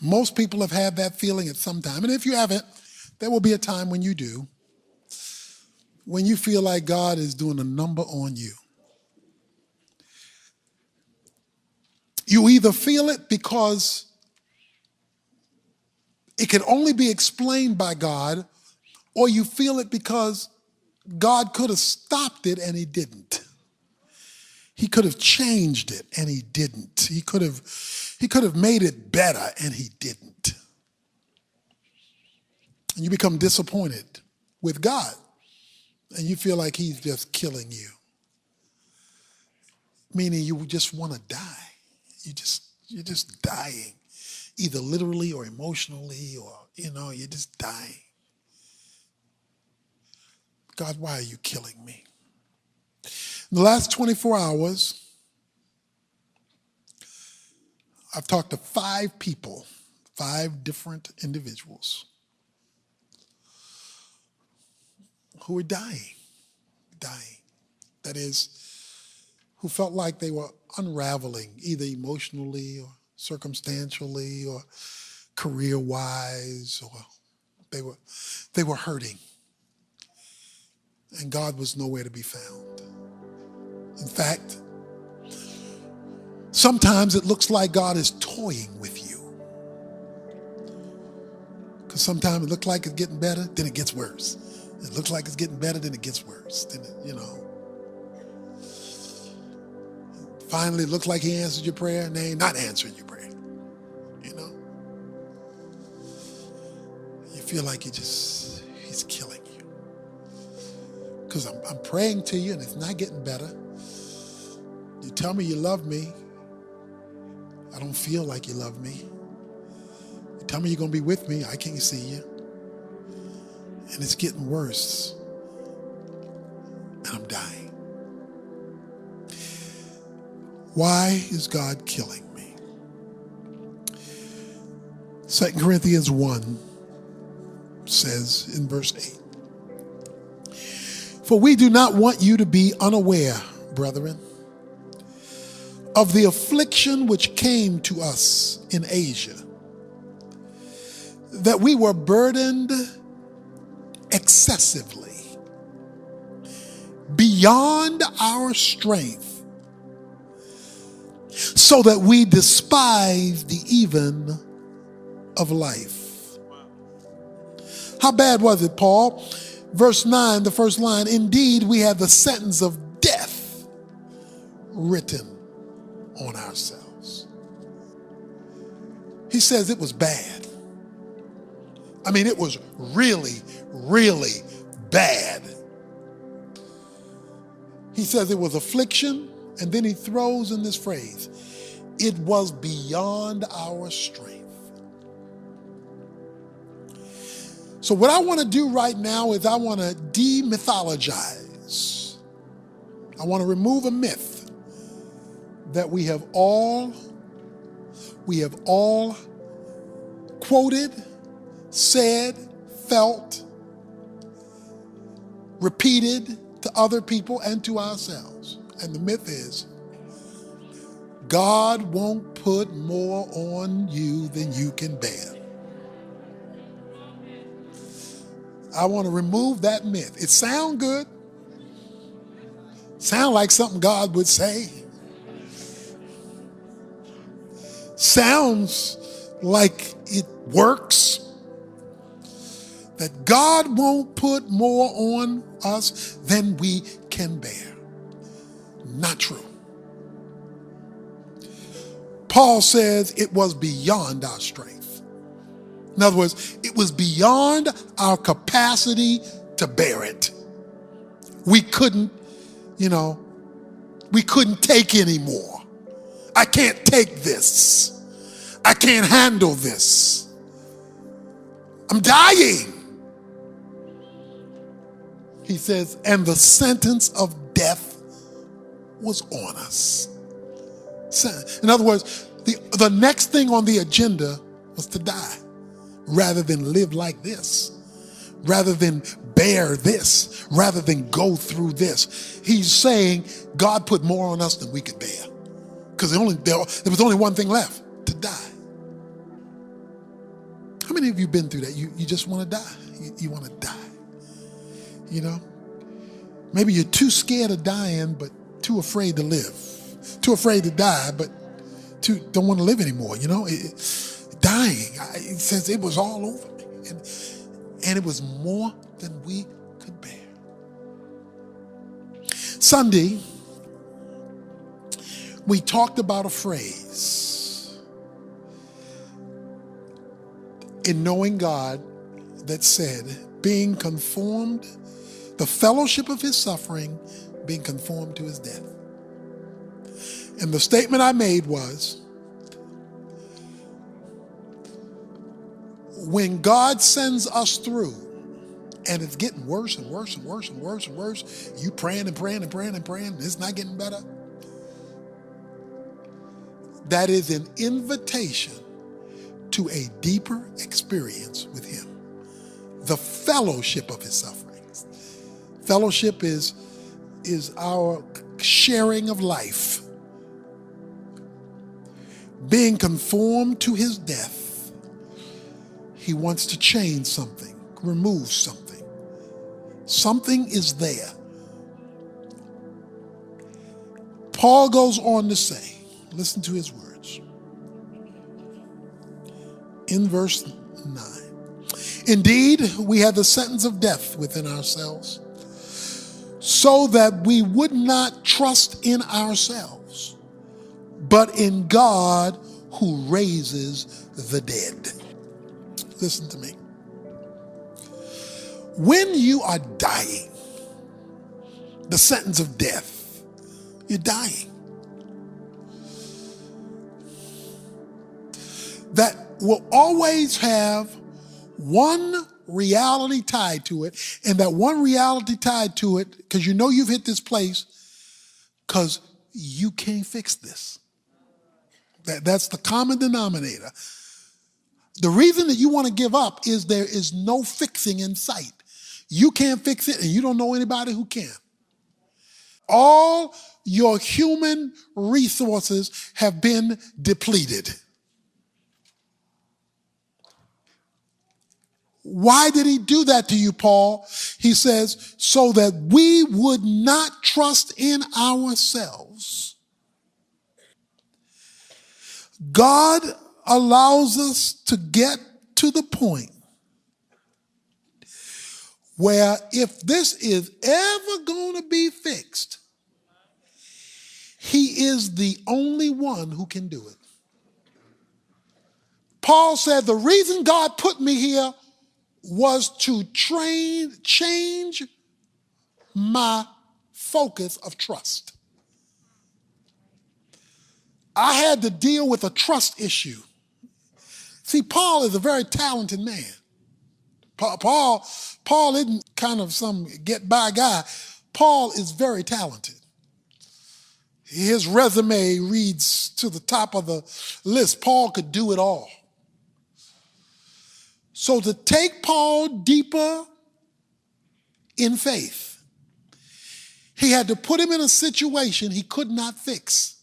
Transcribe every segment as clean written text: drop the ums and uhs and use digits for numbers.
Most people have had that feeling at some time. And if you haven't, there will be a time when you do, when you feel like God is doing a number on you. You either feel it because it can only be explained by God, or you feel it because God could have stopped it and he didn't. He could have changed it and he didn't. He could have made it better and he didn't. And you become disappointed with God and you feel like he's just killing you. Meaning you just want to die. You're just dying, either literally or emotionally, or you're just dying. God, why are you killing me? In the last 24 hours, I've talked to 5 people, 5 different individuals who are dying. That is, who felt like they were unraveling, either emotionally or circumstantially or career-wise, or they were hurting. And God was nowhere to be found. In fact, sometimes it looks like God is toying with you. Because sometimes it looks like it's getting better, then it gets worse. It looks like it's getting better, then it gets worse. Then finally it looks like he answered your prayer, and they ain't not answering your prayer. You feel like he's killing you. Because I'm praying to you and it's not getting better. You tell me you love me. I don't feel like you love me. You tell me you're going to be with me. I can't see you. And it's getting worse. And I'm dying. Why is God killing me? 2 Corinthians 1 says in verse 8, "For we do not want you to be unaware, brethren, of the affliction which came to us in Asia, that we were burdened excessively, beyond our strength, so that we despised the even of life." How bad was it, Paul? Verse 9, the first line, "Indeed, we had the sentence of death written on ourselves." He says it was bad. I mean, it was really, really bad. He says it was affliction, and then he throws in this phrase, "It was beyond our strength." So what I want to do right now is I want to demythologize. I want to remove a myth that we have all quoted, said, felt, repeated to other people and to ourselves. And the myth is, God won't put more on you than you can bear. I want to remove that myth. It sounds good. Sound like something God would say. Sounds like it works. That God won't put more on us than we can bear. Not true. Paul says it was beyond our strength. In other words, it was beyond our capacity to bear it. We couldn't take any more. I can't take this. I can't handle this. I'm dying. He says, and the sentence of death was on us. In other words, the next thing on the agenda was to die, rather than live like this, rather than bear this, rather than go through this. He's saying God put more on us than we could bear, because there was only one thing left: to die. How many of you been through that? You just want to die. You want to die. You know? Maybe you're too scared of dying, but too afraid to live. Too afraid to die, but don't want to live anymore. You know? Dying. It says it was all over me. And it was more than we could bear. Sunday, we talked about a phrase in knowing God that said, being conformed, the fellowship of his suffering, being conformed to his death. And the statement I made was, when God sends us through, and it's getting worse and worse and worse and worse and worse, you praying and praying and praying and praying, it's not getting better. That is an invitation to a deeper experience with him. The fellowship of his sufferings. Fellowship is our sharing of life. Being conformed to his death. He wants to change something, remove something. Something is there. Paul goes on to say, listen to his words. In verse 9. Indeed, we have the sentence of death within ourselves, so that we would not trust in ourselves, but in God who raises the dead. Listen to me. When you are dying, the sentence of death, you're dying. That will always have one reality tied to it, and that one reality tied to it, because you know you've hit this place, because you can't fix this. That's the common denominator. The reason that you want to give up is there is no fixing in sight. You can't fix it, and you don't know anybody who can. All your human resources have been depleted. Why did he do that to you, Paul? He says, so that we would not trust in ourselves. God allows us to get to the point where if this is ever going to be fixed, he is the only one who can do it. Paul said, the reason God put me here was to change my focus of trust. I had to deal with a trust issue. See, Paul is a very talented man. Paul isn't kind of some get-by guy. Paul is very talented. His resume reads to the top of the list. Paul could do it all. So to take Paul deeper in faith, he had to put him in a situation he could not fix,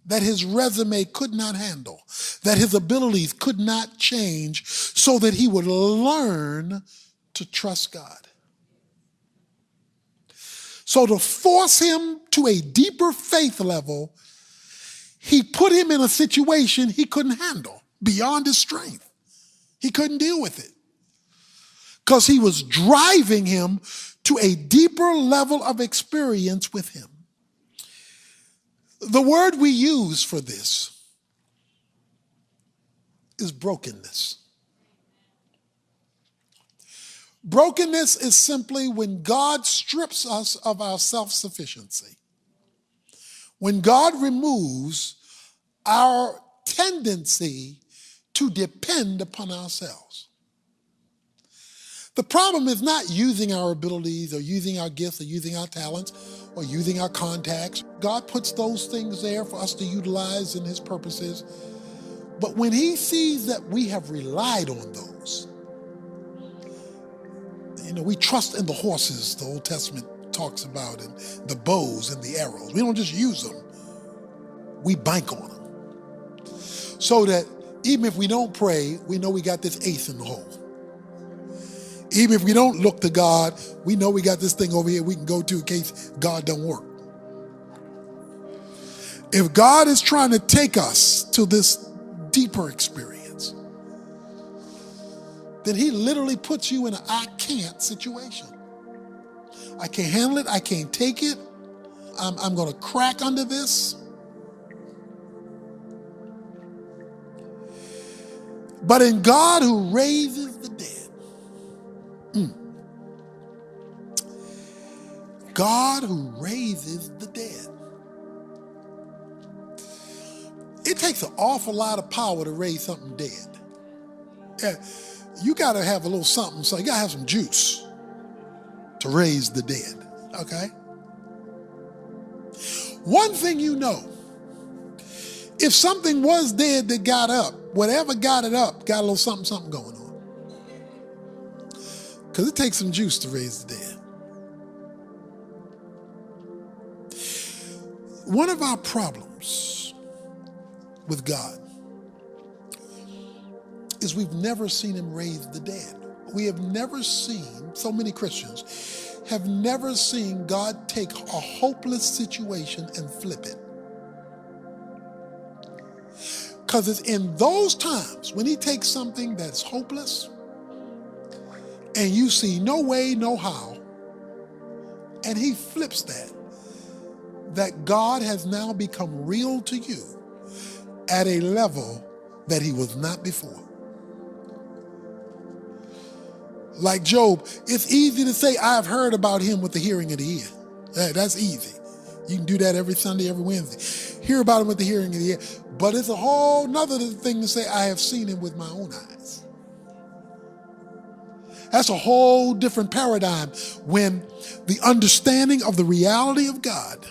that his resume could not handle, that his abilities could not change, so that he would learn to trust God. So to force him to a deeper faith level, he put him in a situation he couldn't handle, beyond his strength. He couldn't deal with it, because he was driving him to a deeper level of experience with him. The word we use for this is brokenness. Brokenness is simply when God strips us of our self-sufficiency. When God removes our tendency to depend upon ourselves. The problem is not using our abilities or using our gifts or using our talents or using our contacts. God puts those things there for us to utilize in his purposes. But when he sees that we have relied on those, we trust in the horses the Old Testament talks about, and the bows and the arrows. We don't just use them. We bank on them. So that Even if we don't pray, we know we got this ace in the hole. Even if we don't look to God, we know we got this thing over here we can go to in case God don't work. If God is trying to take us to this deeper experience, then he literally puts you in an I can't situation. I can't handle it. I can't take it. I'm going to crack under this. But in God who raises the dead, God who raises the dead. It takes an awful lot of power to raise something dead. Yeah, you got to have a little something, so you got to have some juice to raise the dead, okay? One thing you know, if something was dead that got up, whatever got it up got a little something going on. Because it takes some juice to raise the dead. One of our problems with God is we've never seen him raise the dead. We have never seen, so many Christians have never seen God take a hopeless situation and flip it. Because it's in those times when he takes something that's hopeless and you see no way, no how, and he flips that God has now become real to you at a level that he was not before. Like Job, it's easy to say, I've heard about him with the hearing of the ear. That's easy. You can do that every Sunday, every Wednesday. Hear about him with the hearing of the ear. But it's a whole nother thing to say, I have seen him with my own eyes. That's a whole different paradigm when the understanding of the reality of God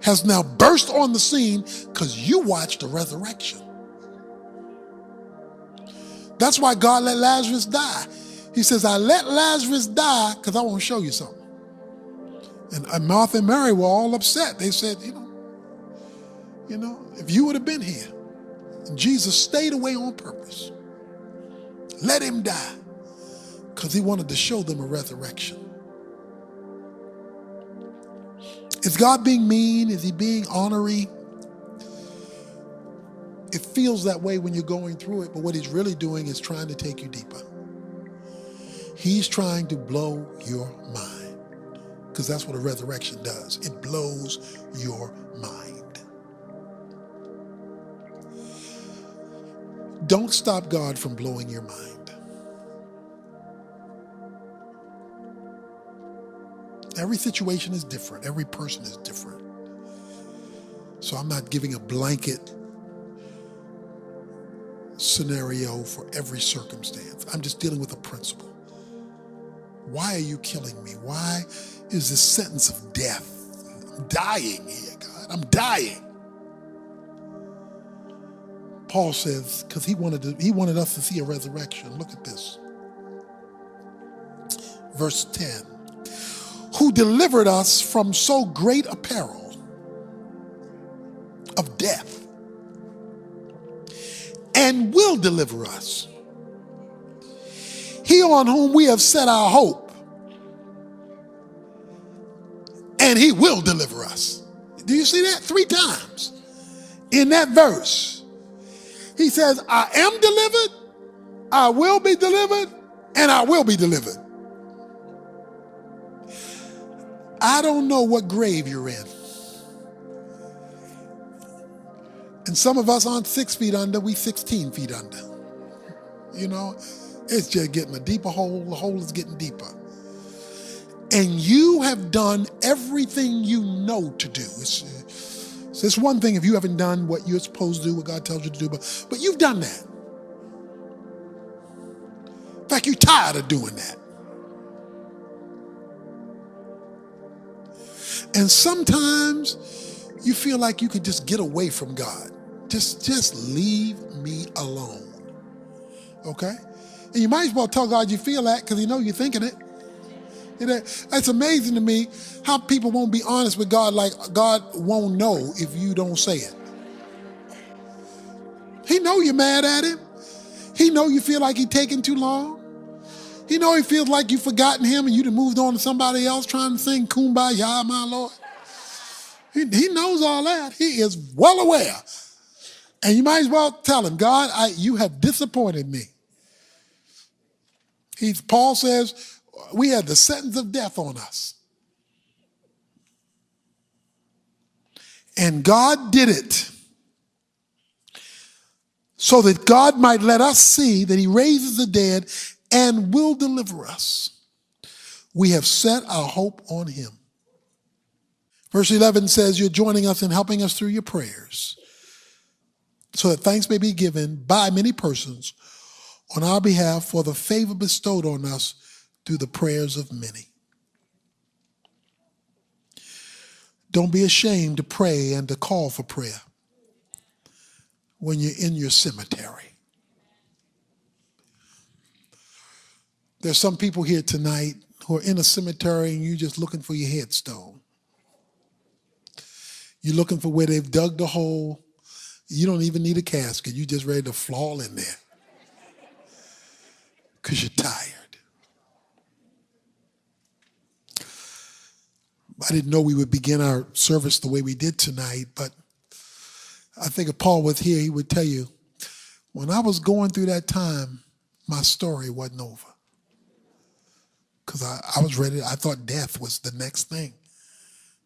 has now burst on the scene because you watched the resurrection. That's why God let Lazarus die. He says, I let Lazarus die because I want to show you something. And Martha and Mary were all upset. They said, you know, if you would have been here, and Jesus stayed away on purpose, let him die because he wanted to show them a resurrection. Is God being mean? Is he being ornery? It feels that way when you're going through it, but what he's really doing is trying to take you deeper. He's trying to blow your mind, because that's what a resurrection does. It blows your mind. Don't stop God from blowing your mind. Every situation is different. Every person is different. So I'm not giving a blanket scenario for every circumstance. I'm just dealing with a principle. Why are you killing me? Why is this sentence of death? I'm dying here, God. I'm dying. Paul says, because he wanted us to see a resurrection. Look at this. Verse 10. Who delivered us from so great a peril of death, and will deliver us. He on whom we have set our hope, and he will deliver us. Do you see that? 3 times in that verse. He says, I am delivered, I will be delivered, and I will be delivered. I don't know what grave you're in. And some of us aren't 6 feet under, we 16 feet under. You know, it's just getting a deeper hole. The hole is getting deeper. And you have done everything you know to do. It's one thing if you haven't done what you're supposed to do, what God tells you to do, but you've done that. In fact, you're tired of doing that. And sometimes you feel like you could just get away from God. Just leave me alone. Okay? And you might as well tell God you feel that because you know you're thinking it. It's amazing to me how people won't be honest with God, like God won't know if you don't say it. He know you're mad at him. He know you feel like he's taking too long. He know he feels like you've forgotten him and you done moved on to somebody else trying to sing Kumbaya, my Lord. He knows all that. He is well aware. And you might as well tell him, God, you have disappointed me. Paul says, we had the sentence of death on us. And God did it so that God might let us see that he raises the dead and will deliver us. We have set our hope on him. Verse 11 says, you're joining us and helping us through your prayers, so that thanks may be given by many persons on our behalf for the favor bestowed on us through the prayers of many. Don't be ashamed to pray and to call for prayer when you're in your cemetery. There's some people here tonight who are in a cemetery and you're just looking for your headstone. You're looking for where they've dug the hole. You don't even need a casket. You're just ready to fall in there because you're tired. I didn't know we would begin our service the way we did tonight, but I think if Paul was here, he would tell you, when I was going through that time, my story wasn't over. Because I was ready. I thought death was the next thing.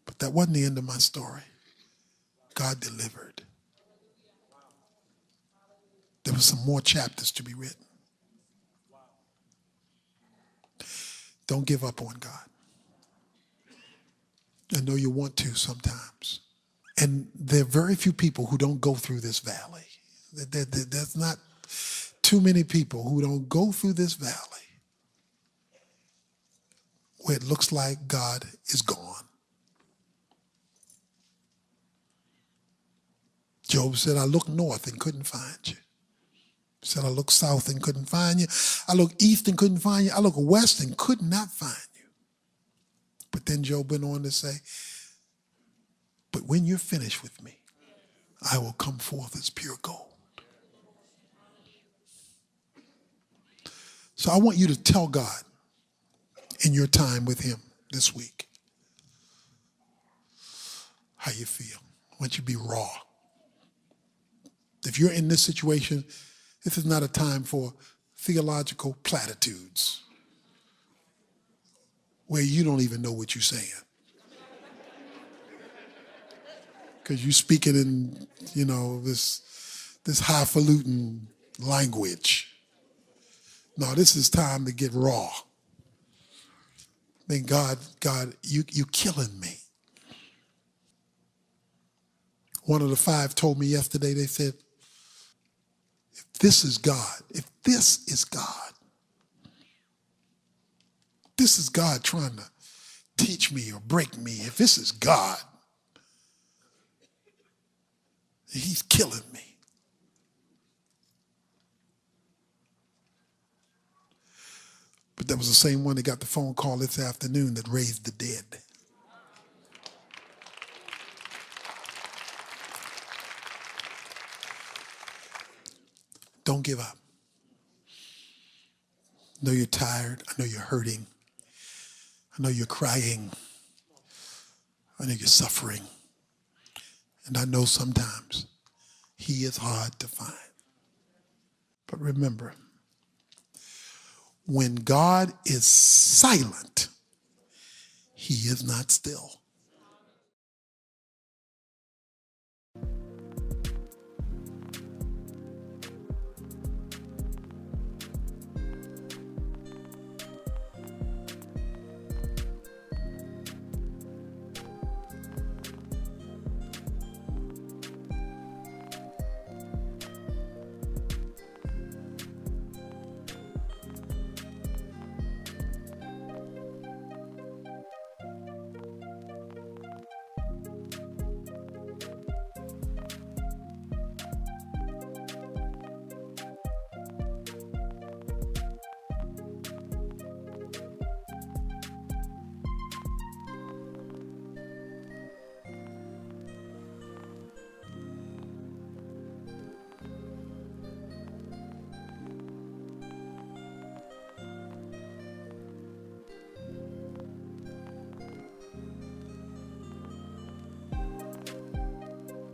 But that wasn't the end of my story. God delivered. There were some more chapters to be written. Don't give up on God. I know you want to sometimes. And there are very few people who don't go through this valley. There's not too many people who don't go through this valley where it looks like God is gone. Job said, I looked north and couldn't find you. He said, I looked south and couldn't find you. I looked east and couldn't find you. I looked west and could not find you. But then Job went on to say, but when you're finished with me, I will come forth as pure gold. So I want you to tell God in your time with him this week how you feel. I want you to be raw. If you're in this situation, this is not a time for theological platitudes where you don't even know what you're saying. Because you're speaking in, this highfalutin language. No, this is time to get raw. I mean, God, you killing me. One of the 5 told me yesterday, they said, if this is God trying to teach me or break me, if this is God, he's killing me. But that was the same one that got the phone call this afternoon that raised the dead. Don't give up. I know you're tired. I know you're hurting. I know you're crying. I know you're suffering. And I know sometimes he is hard to find. But remember, when God is silent, he is not still.